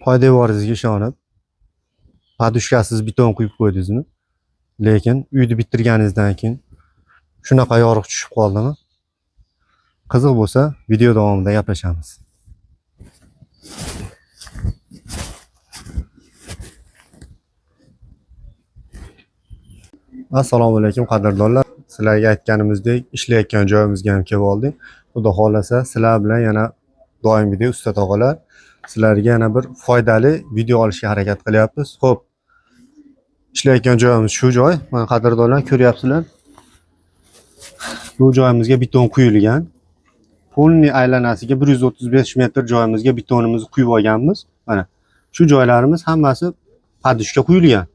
poydevoringizga ishonib podushkasiz beton quyib qo'ydingizmi? Lekin uyni bitirganingizdan keyin shunaqa yorug' tushib qoldimi? Qiziq bo'lsa, video davomida gaplashamiz. Assalomu alaykum qadrdonlar. Sizlarga aytganimizdek, ishlayotgan joyimizga ham kelib oldik. Xudo xolasa, sizlar bilan yana doimgidek usta tog'alar sizlarga yana bir foydali video olishga harakat qilyapmiz. Xo'p, ishlayotgan joyimiz shu joy. Mana qadrdonlar ko'ryapsizlar. Bu joyimizga beton quyilgan. Polni aylanasiga 135 metr joyimizga betonimizni quyib olganmiz. Mana shu joylarimiz hammasi podushka quyilgan.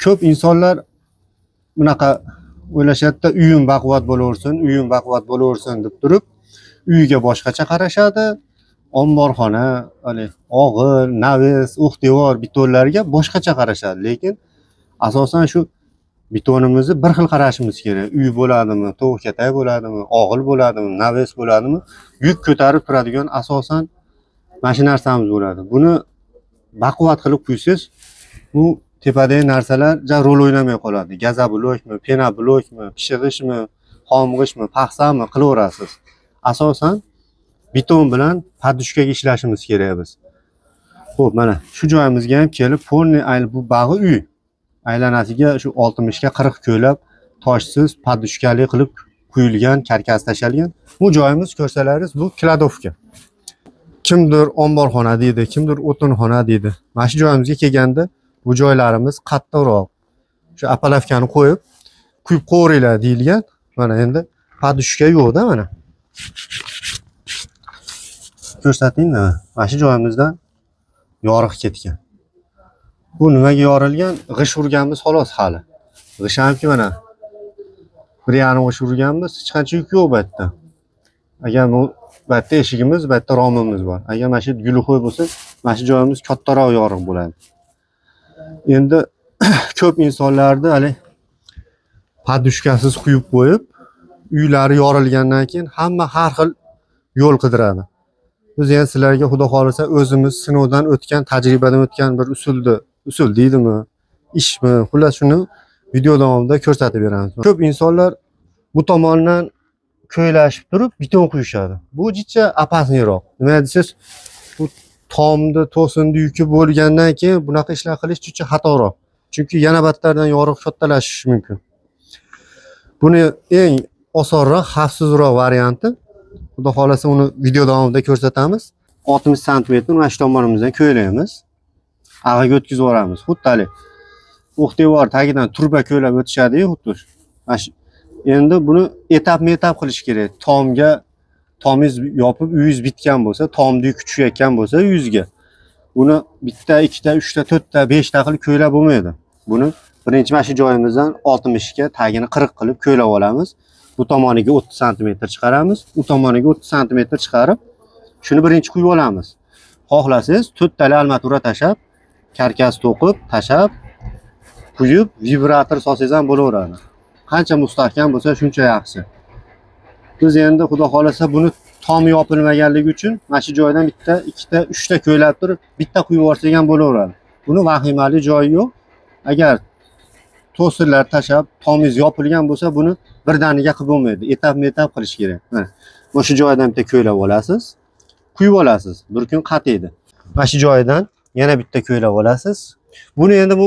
Ko'p insonlar bunaqa o'ylashadi, uyim baquvvat bo'laversin, uyim baquvvat bo'laversin deb turib, uyiga boshqacha qarashadi. Omborxona, og'ir, naves, devor betonlarga boshqacha qarashadi. Lekin asosan shu betonimizni bir xil qarashimiz kerak. Uy bo'ladimi, to'g'ri katay bo'ladimi, og'ir bo'ladimi, naves bo'ladimi, yuk ko'tarib turadigan asosan mana shu narsamiz bo'ladi. Buni baquvvat qilib quysiz, bu tepadagi narsalar rol o'ynamay qoladi. Gaza blokmi, pena blokmi, pishig'ishmi, xomg'ishmi, paxsami qilaverasiz. Asosan beton bilan podushkaga ishlashimiz kerak biz. Xo'p, mana shu joyimizga ham kelib, polni bu bag'i uy aylanasiga shu 60 ga 40 ko'lab toshsiz podushkali qilib quyilgan, karkas tashalgan. Bu joyimiz ko'rsalaringiz bu kladovka. Kimdir omborxona deydi, kimdir o'tinxona deydi. Mana shu joyimizga kelganda bu joylarimiz qattiqroq. Shu apalavkani qo'yib, quyib qo'yinglar deyilgan. Mana endi podushka yo'qda mana. Ko'rsatingmi? Mana shu joyimizdan yorug' ketgan. Bu nimaga yorilgan? G'ish urganmiz xolos hali. G'ish hamki mana 1,5 g'ish urganmiz, hech qancha yuk yo'q bu yerda. Agar bu yerda eshigimiz, bu yerda romimiz bor. Agar mana shu guluxo'y bo'lsa, mana shu joyimiz kattaroq yorug' bo'ladi. Endi ko'p insonlarni podushkasiz quyib qo'yib, uylari yorilgandan keyin hamma har xil yo'l qidiradi. Biz ham sizlarga xudo xolasa o'zimiz sinovdan o'tgan, tajribadan o'tgan bir usul deydimi, ishmi, xullas shuni video davomida ko'rsatib beramiz. Ko'p insonlar bu tomondan ko'ylashib turib beton quyishadi. Bu jicha opasniyroq. Nima deysiz? Bu tomni, to'sinni yuki bo'lgandan keyin bunaqa ishlar qilish juda xatoroq. Chunki yana battardan yorug' kattalashishi mumkin. Buni eng osonroq, xavfsizroq varianti, xudo xolasa uni video davomida ko'rsatamiz. 60 sm mana shu tomonimizdan ko'ylaymiz. Ag'aga o'tkazib yuboramiz. Xuddi devor tagidan turba ko'ylab o'tishadi-yu, xuddi. Endi buni etap-metap qilish kerak. Tomingiz yopib, uyingiz bitgan bo'lsa, tomni yuk tushayotgan bo'lsa uyingizga, buni bitta, ikkita, uchta, to'rtta, beshta qilib ko'ylab bo'lmaydi. Buni birinchi mana shu joyimizdan 60 ga tagini 40 qilib ko'ylab olamiz. Bu tomoniga 30 sm chiqaramiz, u tomoniga 30 sm chiqarib, shuni birinchi quyib olamiz. Xohlasangiz 4 tali armatura tashab, karkas to'qib, tashab, quyib, vibrator solsangiz ham bo'laveradi. Qancha mustahkam bo'lsa, shuncha yaxshi. Biz endi xudo xolasa buni tomi yopilmaganligi uchun mana shu joydan bitta, ikkita, uchta ko'ylab turib, bitta quyib yuborsak ham bo'laveradi. Buni vahimali joyi yo'q. Agar to'sinlar tashab, tomingiz yopilgan bo'lsa, buni birdaniga qilib bo'lmaydi. Etap-metap qilish kerak. Mana shu joydan bitta ko'ylab olasiz, quyib olasiz. Bir kun qatiydi. Mana shu joydan yana bitta ko'ylab olasiz. Buni endi bu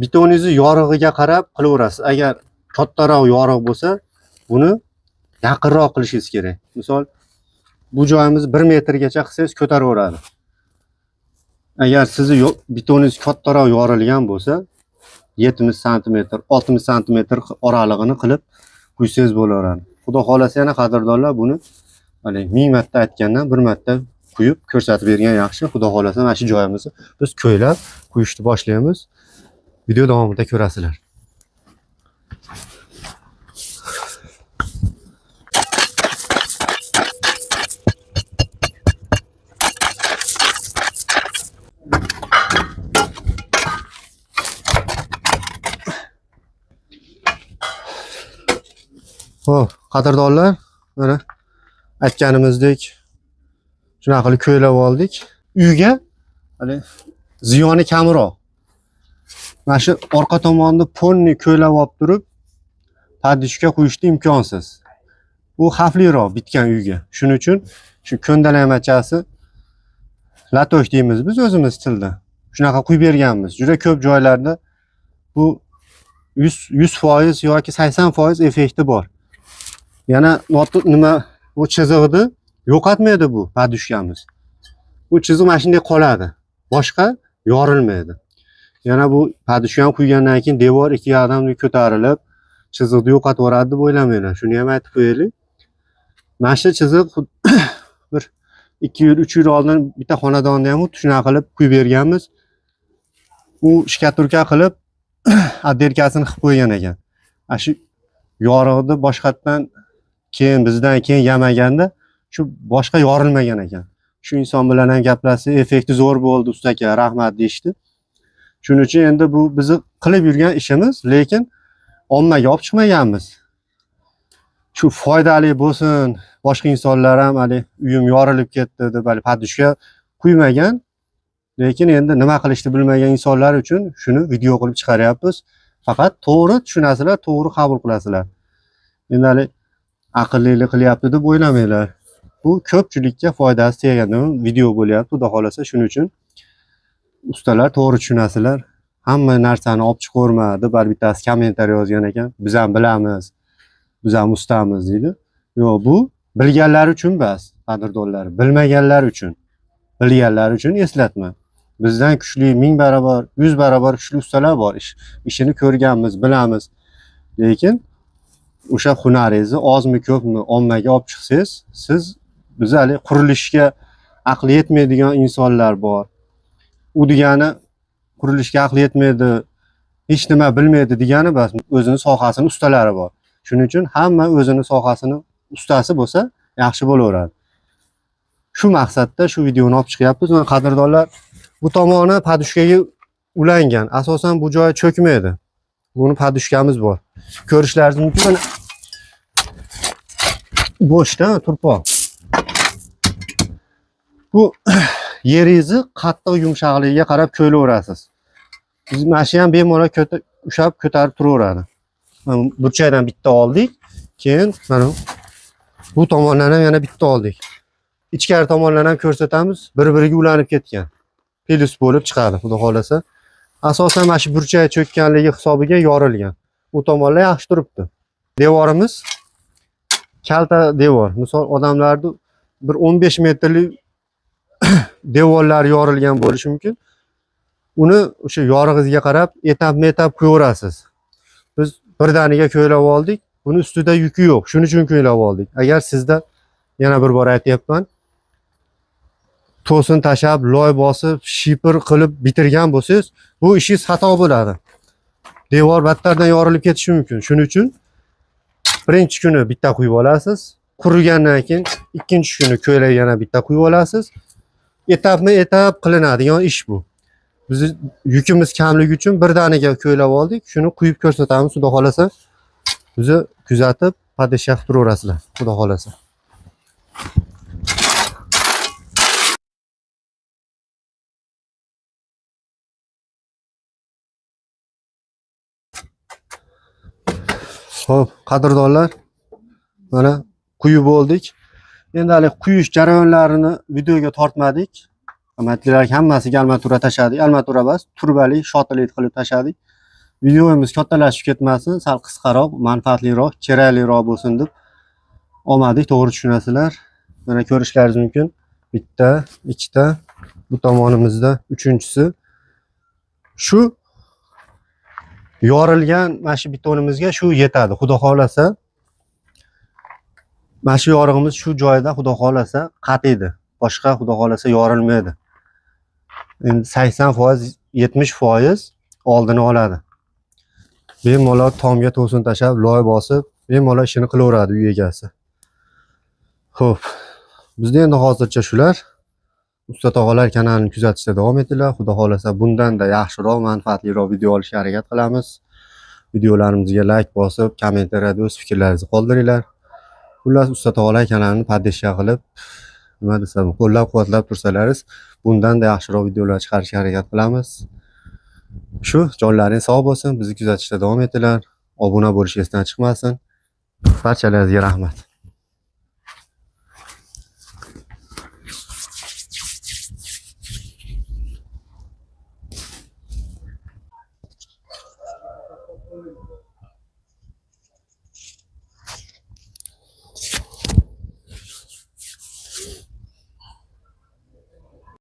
betoningizni yorug'iga qarab qilaverasiz. Agar kattaroq yorug' bo'lsa, buni yaqinroq qilishingiz kerak. Misol, bu joyimiz 1 metrgacha qilsangiz ko'taraveradi. Agar sizni betoningiz kattaroq yorilgan bo'lsa, 70 sm, 60 sm oralig'ini qilib quysangiz bo'laveradi. Xudo xolasa yana qadrdonlar buni 1000 marta aytgandan 1 marta quyib ko'rsatib bergan yaxshi. Xudo xolasa mana shu joyimizni biz ko'ylab quyishni boshlaymiz. Video davomida ko'rasizlar. Xo'p, qadrdonlar, mana aytganimizdek shunaqa qilib ko'ylab oldik. uyga hali ziyoni kamroq. Mana shu orqa tomonda ponni ko'lab olib turib, padishka qo'yishni imkonsiz. Bu xavfliroq bitgan uyga. Shuning uchun shu ko'ndalamachasi latosh deymiz biz o'zimiz tilda. Shunaqa qo'yib berganmiz. Juda ko'p joylarda bu 100% yoki 80% effekti bor. Yana nima bu chizig'ini yo'qotmaydi bu padishkamiz. Bu chiziq mana shunday qoladi. Boshqa yorilmaydi. Yana bu padishkani qo'ygandan keyin devor ikki yoqdan ko'tarilib, chiziqni yo'qotib yuboradi deb o'ylamanglar. Shuni ham aytib qo'yaylik. Mana shu chiziq bir 2 yil, 3 yil oldin bitta xonadonda ham shunaqa qilib qo'yib berganmiz. U shkaturka qilib adderkasini qilib qo'ygan ekan. Ana shu yorug'ni boshqatdan bizdan keyin yamaganda shu boshqa yorilmagan ekan. Shu inson bilan ham gaplashib, effekti zo'r bo'ldi usta aka, rahmat deyishdi. Shuning uchun endi bu bizni qilib yurgan ishimiz, lekin ommaga olib chiqmaganmiz. Shu foydali bo'lsin, boshqa insonlar ham hali uyim yorilib ketdi deb hali padishka qo'ymagan, lekin endi nima qilishni bilmagan insonlar uchun shuni video qilib chiqaryapmiz. Faqat to'g'ri tushunasizlar, to'g'ri qabul qilasizlar. Endi hali aqllilik qilyapti deb o'ylamanglar. Bu ko'pchilikka foydasi tegadigan video bo'lyapti, xudo xolasa. Shuning uchun ustalar to'g'ri tushunasizlar. Hamma narsani olib chiqaverma deb bittasi kommentariy yozgan ekan. Biz ham bilamiz, biz ham ustamiz deydi. Yo'q, bu bilganlar uchun emas, qadrdonlar, bilmaganlar uchun. Bilganlar uchun eslatma. Bizdan kuchli 1000 barobar, 100 barobar kuchli ustalar bor. Ishini ko'rganmiz, bilamiz. Lekin o'sha hunaringizni ozmi ko'pmi ommaga olib chiqsangiz, siz biz hali qurilishga aqli yetmaydigan insonlar bor. U degani qurilishga aqli yetmaydi, hech nima bilmaydi degani emas, o'zining sohasini ustalari bor. Shuning uchun hamma o'zining sohasini ustasi bo'lsa, yaxshi bo'laveradi. Shu maqsadda shu videoni olib chiqyapmiz. Mana qadrdonlar, bu tomoni padishkaga ulangan. Asosan bu joyi cho'kmaydi. Buni padishkamiz bor. Ko'rishlaringiz mumkin. Bo'shda turpoq. Bu yeringizni qattiq yumshoqligiga qarab ko'ylaverasiz. Biz mana shu ham bemalol ushab ko'tarib turaveradi. Burchakdan bitta oldik, keyin mana bu tomondan ham yana bitta oldik. Ichkari tomonlarni ham ko'rsatamiz. Bir-biriga ulanib ketgan. Pelus bo'lib chiqadi, xudo xolasa. Asosan mana shu burchak cho'kkanligi hisobiga yorilgan. Bu tomonlar yaxshi turibdi. Devorimiz kalta devor. Misol odamlarning bir 15 metrlik devorlar yorilgan bo'lishi mumkin. Uni o'sha yorig'iga qarab etap-metap qo'yaverasiz. Biz birdaniga ko'ylab oldik. Buni ustida yuki yo'q. Shuning uchun ko'ylab oldik. Agar sizda yana bir bor aytyapman, to'sin tashab, loy bosib, shipir qilib bitirgan bo'lsangiz, bu ishingiz xato bo'ladi. Devor battardan yorilib ketishi mumkin. Shuning uchun birinchi kuni bitta qo'yib olasiz. Qurigandan keyin ikkinchi kuni ko'ylab yana bitta qo'yib olasiz. Etapma-etap qilinadigan ish bu. Biz yukimiz kamligi uchun birdaniga ko'ylab oldik. Shuni quyib ko'rsatamiz, xudo xolasa. Bizni kuzatib, padishka qilib turaverasizlar, xudo xolasa. Xo'p, qadrdonlar, mana quyib oldik. Endi hali quyish jarayonlarini videoga tortmadik. Amatlilar hammasiga armatura tashladik. Armatura emas, turbali, shotlet qilib tashladik. Videomiz kattalashib ketmasin, sal qisqaroq, manfaatliroq, kerakliroq bo'lsin deb olmadik, to'g'ri tushunasizlar. Mana ko'rishlaringiz mumkin. Bitta, ikkita, bu tomonimizda uchinchisi. Shu yorilgan mana shu betonimizga shu yetadi, xudo xolasa. Mana shu yorug'imiz shu joyda, xudo xolasa, qatiydi. Boshqa xudo xolasa yorilmaydi. Endi 80%, 70% oldini oladi. Bemalol tomga to'sin tashab, loy bosib, bemalol ishini qilaveradi uy egasi. Xo'p, bizda endi hozircha shular. Usta tog'alar kanalini kuzatishda davom etinglar. Xudo xolasa bundan-da yaxshiroq, manfaatliroq video olishga harakat qilamiz. Videolarimizga like bosib, kommentariyada o'z fikrlaringizni qoldiringlar. Xullas, Usta tog'alar kanalini podpishka qilib, nima desam, qo'llab-quvvatlab tursalaringiz bundan-da yaxshiroq videolar chiqarishga harakat qilamiz. Shu, jonlaring sog' bo'lsin, bizni kuzatishda davom etinglar. Obuna bo'lish esdan chiqmasin. Barchalaringizga rahmat.